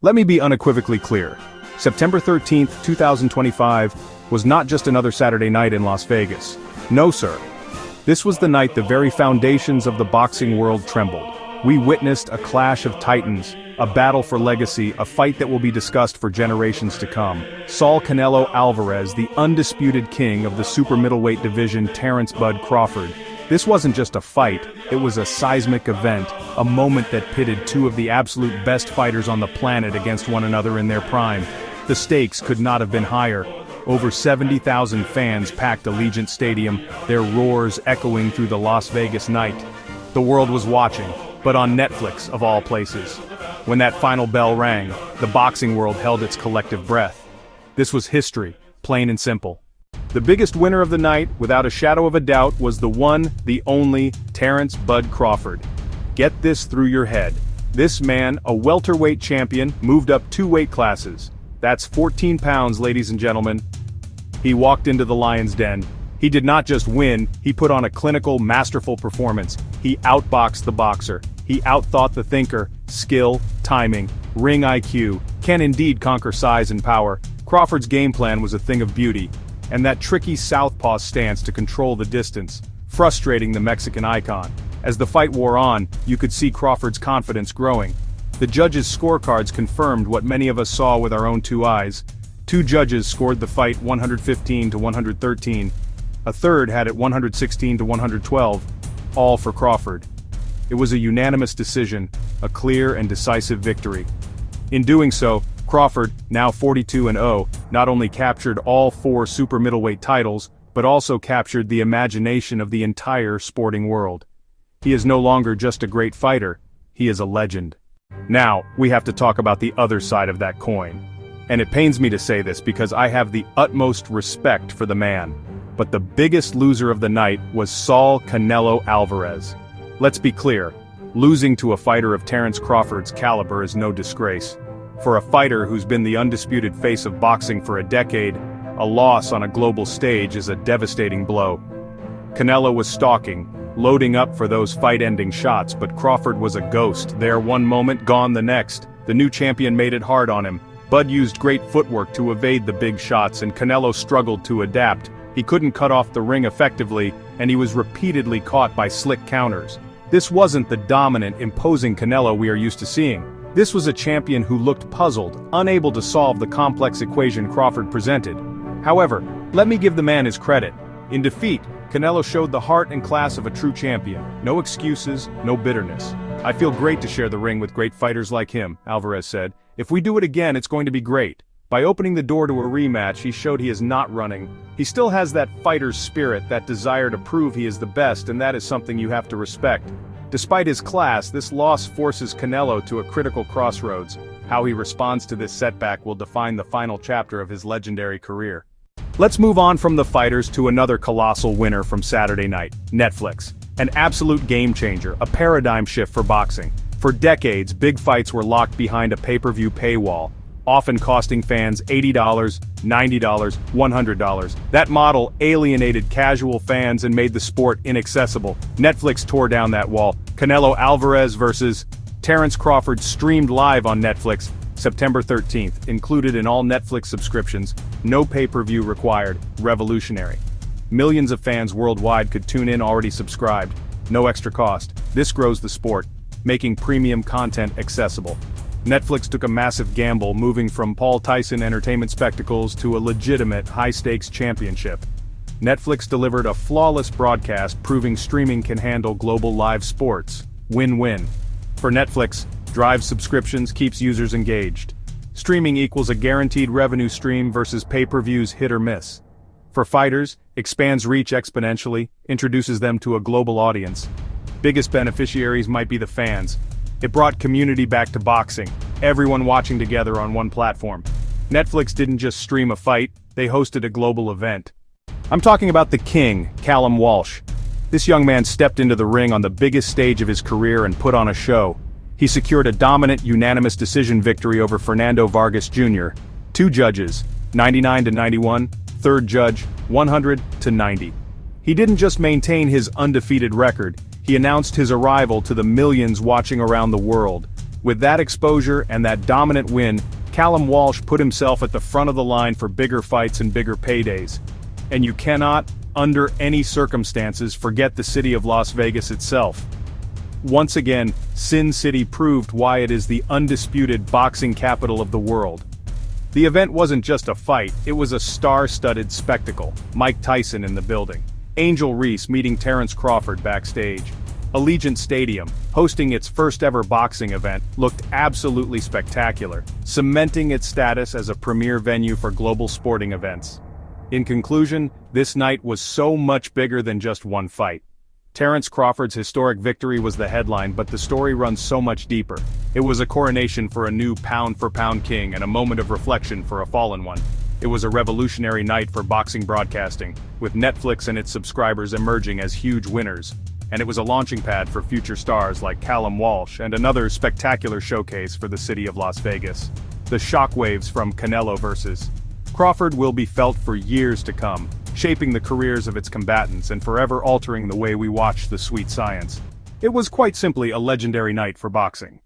Let me be unequivocally clear. September 13th, 2025 was not just another Saturday night in Las Vegas. No, sir. This was the night the very foundations of the boxing world trembled. We witnessed a clash of titans, a battle for legacy, a fight that will be discussed for generations to come. Saul Canelo Alvarez, the undisputed king of the super middleweight division, Terence "Bud" Crawford. This wasn't just a fight, it was a seismic event, a moment that pitted two of the absolute best fighters on the planet against one another in their prime. The stakes could not have been higher. Over 70,000 fans packed Allegiant Stadium, their roars echoing through the Las Vegas night. The world was watching, but on Netflix of all places. When that final bell rang, the boxing world held its collective breath. This was history, plain and simple. The biggest winner of the night, without a shadow of a doubt, was the one, the only, Terence "Bud" Crawford. Get this through your head. This man, a welterweight champion, moved up 2 weight classes. That's 14 pounds, ladies and gentlemen. He walked into the lion's den. He did not just win, he put on a clinical, masterful performance. He outboxed the boxer. He outthought the thinker. Skill, timing, ring IQ can indeed conquer size and power. Crawford's game plan was a thing of beauty, and that tricky southpaw stance to control the distance, frustrating the Mexican icon. As the fight wore on, you could see Crawford's confidence growing. The judges' scorecards confirmed what many of us saw with our own 2 eyes. 2 judges scored the fight 115 to 113. A third had it 116 to 112, all for Crawford. It was a unanimous decision, a clear and decisive victory. In doing so, Crawford, now 42-0, not only captured all 4 super middleweight titles, but also captured the imagination of the entire sporting world. He is no longer just a great fighter, he is a legend. Now, we have to talk about the other side of that coin. And it pains me to say this because I have the utmost respect for the man. But the biggest loser of the night was Saul Canelo Alvarez. Let's be clear, losing to a fighter of Terence Crawford's caliber is no disgrace. For a fighter who's been the undisputed face of boxing for a decade, a loss on a global stage is a devastating blow. Canelo was stalking, loading up for those fight-ending shots, but Crawford was a ghost, there one moment, gone the next. The new champion made it hard on him. Bud used great footwork to evade the big shots, and Canelo struggled to adapt. He couldn't cut off the ring effectively, and he was repeatedly caught by slick counters. This wasn't the dominant, imposing Canelo we are used to seeing. This was a champion who looked puzzled, unable to solve the complex equation Crawford presented. However, let me give the man his credit. In defeat, Canelo showed the heart and class of a true champion. No excuses, no bitterness. "I feel great to share the ring with great fighters like him," Alvarez said. "If we do it again, it's going to be great." By opening the door to a rematch, he showed he is not running. He still has that fighter's spirit, that desire to prove he is the best, and that is something you have to respect. Despite his class, this loss forces Canelo to a critical crossroads. How he responds to this setback will define the final chapter of his legendary career. Let's move on from the fighters to another colossal winner from Saturday night, Netflix. An absolute game changer, a paradigm shift for boxing. For decades, big fights were locked behind a pay-per-view paywall, often costing fans $80, $90, $100. That model alienated casual fans and made the sport inaccessible. Netflix tore down that wall. Canelo Alvarez vs. Terence Crawford streamed live on Netflix, September 13th, included in all Netflix subscriptions, no pay-per-view required, revolutionary. Millions of fans worldwide could tune in already subscribed, no extra cost. This grows the sport, making premium content accessible. Netflix took a massive gamble, moving from Paul Tyson entertainment spectacles to a legitimate high-stakes championship. Netflix delivered a flawless broadcast, proving streaming can handle global live sports. Win-win. For Netflix, drives subscriptions, keeps users engaged. Streaming equals a guaranteed revenue stream versus pay-per-views hit or miss. For fighters, expands reach exponentially, introduces them to a global audience. Biggest beneficiaries might be the fans. It brought community back to boxing, everyone watching together on one platform. Netflix didn't just stream a fight, they hosted a global event. I'm talking about the king, Callum Walsh. This young man stepped into the ring on the biggest stage of his career and put on a show. He secured a dominant, unanimous decision victory over Fernando Vargas Jr. 2 judges, 99-91, third judge, 100-90. He didn't just maintain his undefeated record, he announced his arrival to the millions watching around the world. With that exposure and that dominant win, Callum Walsh put himself at the front of the line for bigger fights and bigger paydays. And you cannot, under any circumstances, forget the city of Las Vegas itself. Once again, Sin City proved why it is the undisputed boxing capital of the world. The event wasn't just a fight, it was a star-studded spectacle. Mike Tyson in the building. Angel Reese meeting Terence Crawford backstage. Allegiant Stadium, hosting its first-ever boxing event, looked absolutely spectacular, cementing its status as a premier venue for global sporting events. In conclusion, this night was so much bigger than just one fight. Terence Crawford's historic victory was the headline, but the story runs so much deeper. It was a coronation for a new pound-for-pound king and a moment of reflection for a fallen one. It was a revolutionary night for boxing broadcasting, with Netflix and its subscribers emerging as huge winners. And it was a launching pad for future stars like Callum Walsh and another spectacular showcase for the city of Las Vegas. The shockwaves from Canelo versus Crawford will be felt for years to come, shaping the careers of its combatants and forever altering the way we watch the sweet science. It was quite simply a legendary night for boxing.